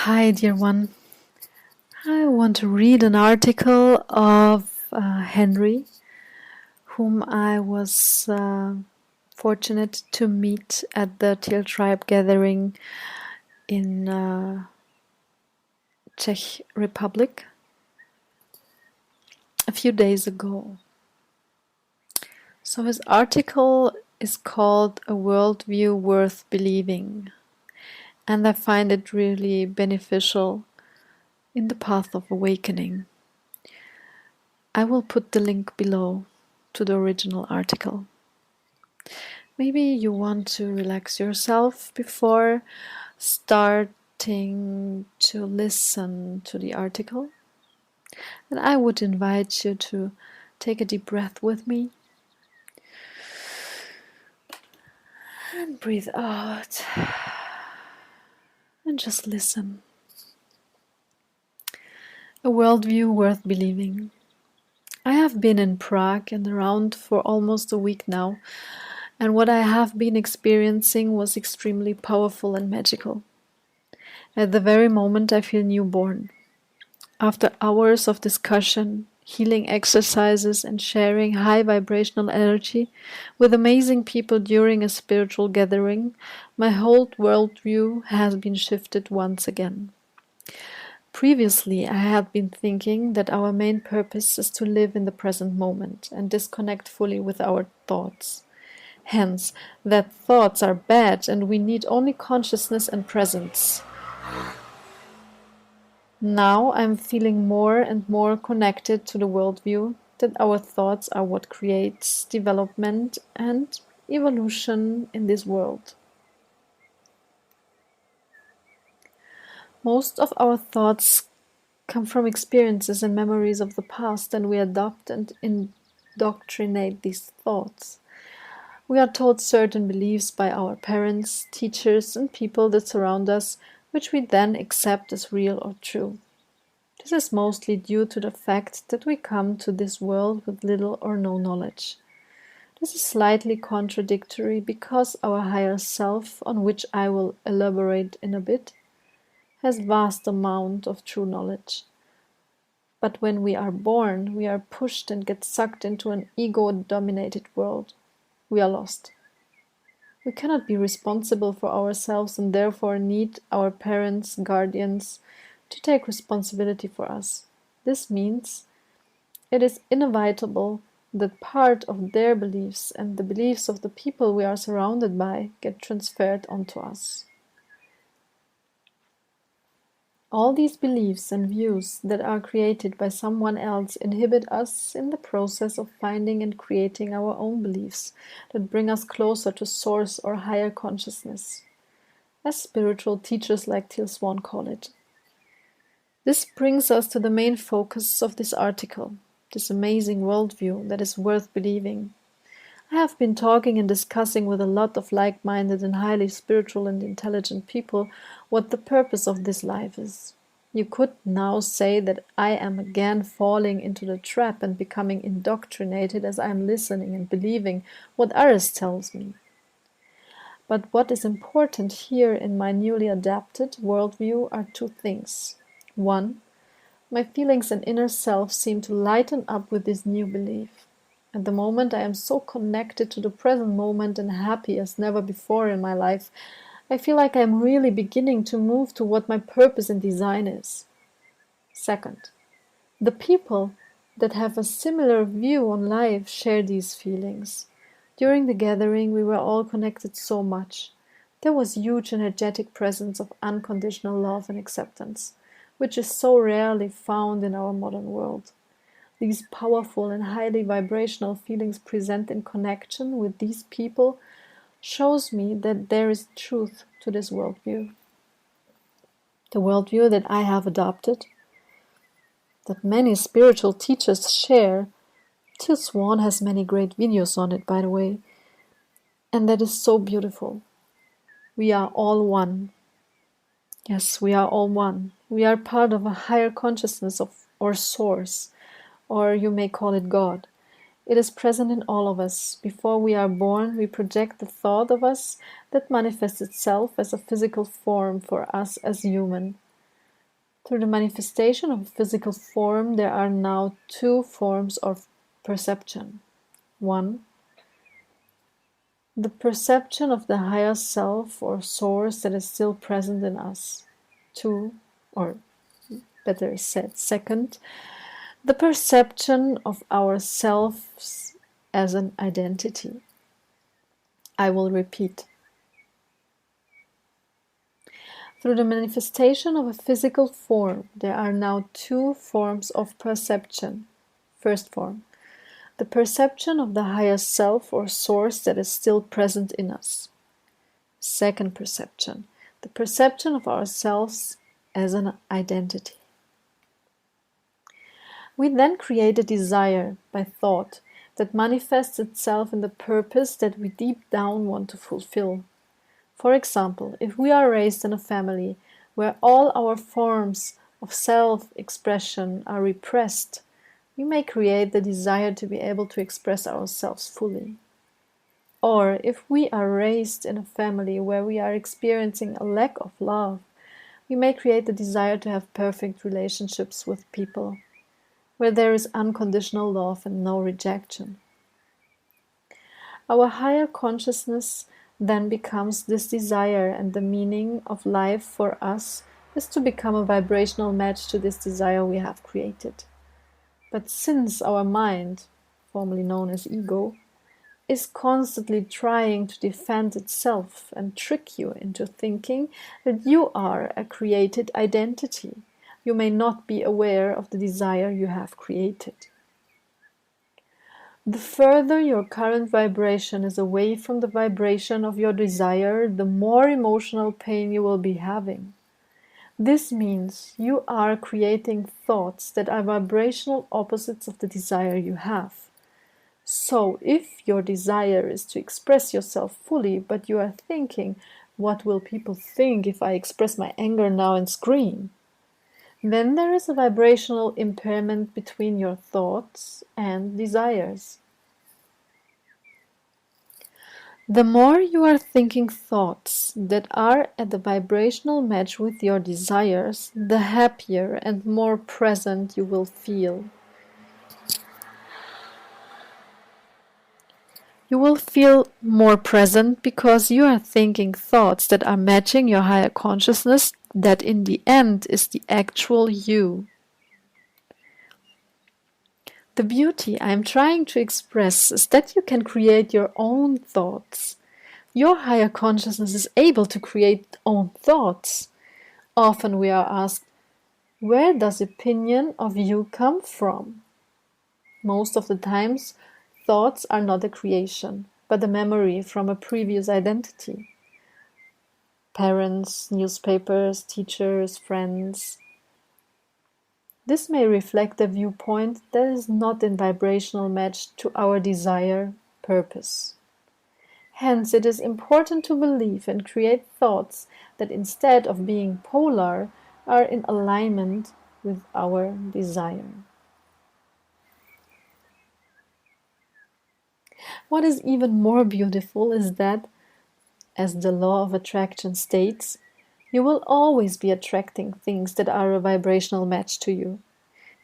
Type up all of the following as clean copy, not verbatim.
Hi, dear one. I want to read an article of Henri, whom I was fortunate to meet at the Teal Tribe Gathering in Czech Republic a few days ago. So his article is called "A Worldview Worth Believing," and I find it really beneficial in the path of awakening. I will put the link below to the original article. Maybe you want to relax yourself before starting to listen to the article. And I would invite you to take a deep breath with me and breathe out and just listen. A worldview worth believing. I have been in Prague and around for almost a week now, and what I have been experiencing was extremely powerful and magical. At the very moment I feel newborn. After hours of discussion, healing exercises, and sharing high vibrational energy with amazing people during a spiritual gathering, my whole worldview has been shifted once again. Previously, I had been thinking that our main purpose is to live in the present moment and disconnect fully with our thoughts. Hence, that thoughts are bad and we need only consciousness and presence. Now I'm feeling more and more connected to the worldview that our thoughts are what creates development and evolution in this world. Most of our thoughts come from experiences and memories of the past, and we adopt and indoctrinate these thoughts. We are taught certain beliefs by our parents, teachers, and people that surround us, which we then accept as real or true. This is mostly due to the fact that we come to this world with little or no knowledge. This is slightly contradictory because our higher self, on which I will elaborate in a bit, has vast amount of true knowledge. But when we are born, we are pushed and get sucked into an ego-dominated world. We are lost. We cannot be responsible for ourselves and therefore need our parents, guardians, to take responsibility for us. This means it is inevitable that part of their beliefs and the beliefs of the people we are surrounded by get transferred onto us. All these beliefs and views that are created by someone else inhibit us in the process of finding and creating our own beliefs that bring us closer to source or higher consciousness, as spiritual teachers like Teal Swan call it. This brings us to the main focus of this article, this amazing worldview that is worth believing. I have been talking and discussing with a lot of like-minded and highly spiritual and intelligent people what the purpose of this life is. You could now say that I am again falling into the trap and becoming indoctrinated as I am listening and believing what others tells me. But what is important here in my newly adapted worldview are two things. One, my feelings and inner self seem to lighten up with this new belief. At the moment I am so connected to the present moment and happy as never before in my life. I feel like I am really beginning to move to what my purpose and design is. Second, the people that have a similar view on life share these feelings. During the gathering we were all connected so much. There was huge energetic presence of unconditional love and acceptance, which is so rarely found in our modern world. These powerful and highly vibrational feelings present in connection with these people shows me that there is truth to this worldview. The worldview that I have adopted, that many spiritual teachers share. Teal Swan has many great videos on it, by the way, and that is so beautiful. We are all one. Yes, we are all one. We are part of a higher consciousness or source, or you may call it God. It is present in all of us. Before we are born, we project the thought of us that manifests itself as a physical form for us as human. Through the manifestation of physical form, there are now two forms of perception. One, the perception of the higher self or source that is still present in us. Two, or better said, second, the perception of ourselves as an identity. I will repeat. Through the manifestation of a physical form, there are now two forms of perception. First form, the perception of the higher self or source that is still present in us. Second perception, the perception of ourselves as an identity. We then create a desire by thought that manifests itself in the purpose that we deep down want to fulfill. For example, if we are raised in a family where all our forms of self-expression are repressed, we may create the desire to be able to express ourselves fully. Or if we are raised in a family where we are experiencing a lack of love, we may create the desire to have perfect relationships with people, where there is unconditional love and no rejection. Our higher consciousness then becomes this desire, and the meaning of life for us is to become a vibrational match to this desire we have created. But since our mind, formerly known as ego, is constantly trying to defend itself and trick you into thinking that you are a created identity, you may not be aware of the desire you have created. The further your current vibration is away from the vibration of your desire, the more emotional pain you will be having. This means you are creating thoughts that are vibrational opposites of the desire you have. So, if your desire is to express yourself fully, but you are thinking, what will people think if I express my anger now and scream? Then there is a vibrational impairment between your thoughts and desires. The more you are thinking thoughts that are at the vibrational match with your desires, the happier and more present you will feel. You will feel more present because you are thinking thoughts that are matching your higher consciousness, that in the end is the actual you. The beauty I am trying to express is that you can create your own thoughts. Your higher consciousness is able to create own thoughts. Often we are asked, where does opinion of you come from? Most of the times, thoughts are not a creation, but a memory from a previous identity. Parents, newspapers, teachers, friends. This may reflect a viewpoint that is not in vibrational match to our desire, purpose. Hence, it is important to believe and create thoughts that instead of being polar, are in alignment with our desire. What is even more beautiful is that, as the law of attraction states, you will always be attracting things that are a vibrational match to you.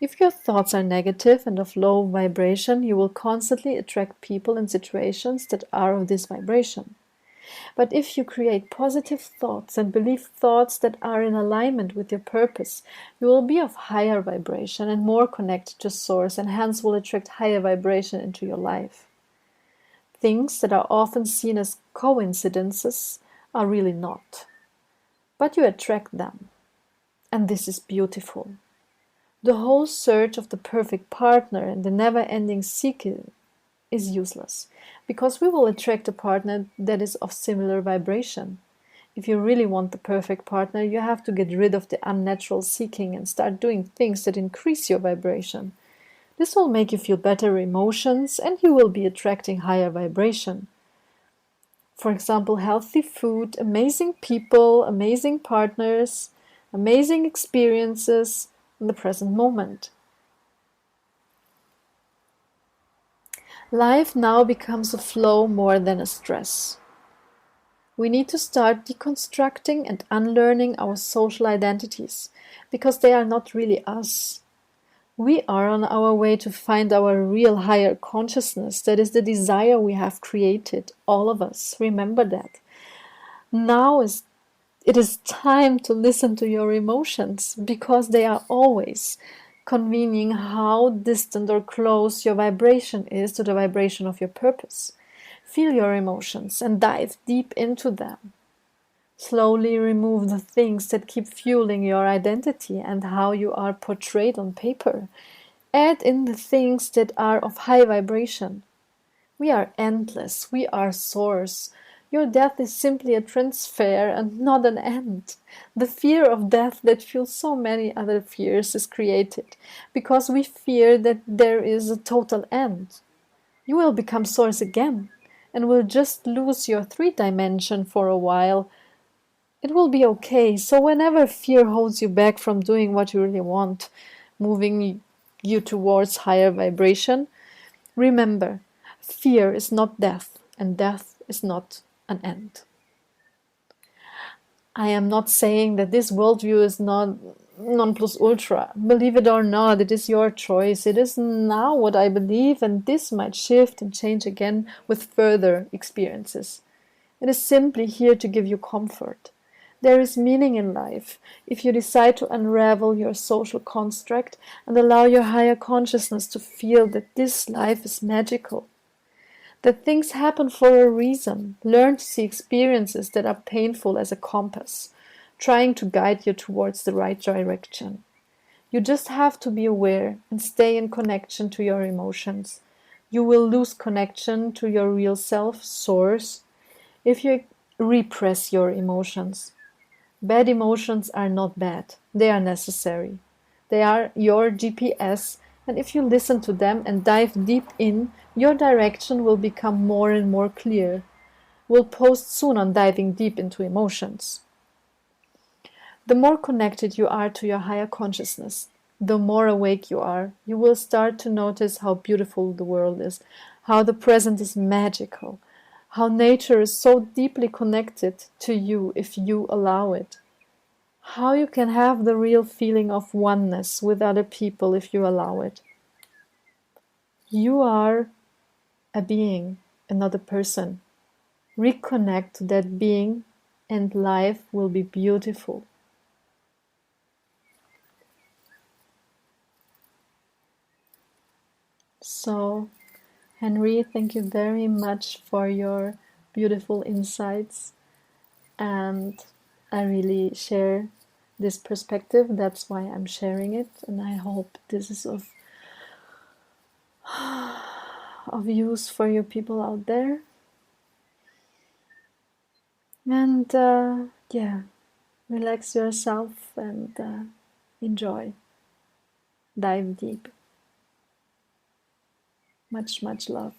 If your thoughts are negative and of low vibration, you will constantly attract people and situations that are of this vibration. But if you create positive thoughts and believe thoughts that are in alignment with your purpose, you will be of higher vibration and more connected to Source, and hence will attract higher vibration into your life. Things that are often seen as coincidences are really not. But you attract them. And this is beautiful. The whole search of the perfect partner and the never-ending seeking is useless, because we will attract a partner that is of similar vibration. If you really want the perfect partner, you have to get rid of the unnatural seeking and start doing things that increase your vibration. This will make you feel better emotions, and you will be attracting higher vibration. For example, healthy food, amazing people, amazing partners, amazing experiences in the present moment. Life now becomes a flow more than a stress. We need to start deconstructing and unlearning our social identities, because they are not really us. We are on our way to find our real higher consciousness. That is the desire we have created, all of us. Remember that. Now it is time to listen to your emotions, because they are always convening how distant or close your vibration is to the vibration of your purpose. Feel your emotions and dive deep into them. Slowly remove the things that keep fueling your identity and how you are portrayed on paper. Add in the things that are of high vibration. We are endless. We are source. Your death is simply a transfer and not an end. The fear of death that fuels so many other fears is created because we fear that there is a total end. You will become source again and will just lose your 3D for a while. It will be okay. So whenever fear holds you back from doing what you really want, moving you towards higher vibration, remember, fear is not death, and death is not an end. I am not saying that this worldview is not non plus ultra. Believe it or not, it is your choice. It is now what I believe, and this might shift and change again with further experiences. It is simply here to give you comfort. There is meaning in life if you decide to unravel your social construct and allow your higher consciousness to feel that this life is magical. That things happen for a reason. Learn to see experiences that are painful as a compass, trying to guide you towards the right direction. You just have to be aware and stay in connection to your emotions. You will lose connection to your real self, source, if you repress your emotions. Bad emotions are not bad. They are necessary. They are your GPS, and if you listen to them and dive deep in, your direction will become more and more clear. We'll post soon on diving deep into emotions. The more connected you are to your higher consciousness, the more awake you are. You will start to notice how beautiful the world is, how the present is magical, how nature is so deeply connected to you if you allow it. How you can have the real feeling of oneness with other people if you allow it. You are a being and not a person. Reconnect to that being and life will be beautiful. So, Henri, thank you very much for your beautiful insights, and I really share this perspective. That's why I'm sharing it, and I hope this is of use for you people out there. And yeah, relax yourself and enjoy. Dive deep. Much, much love.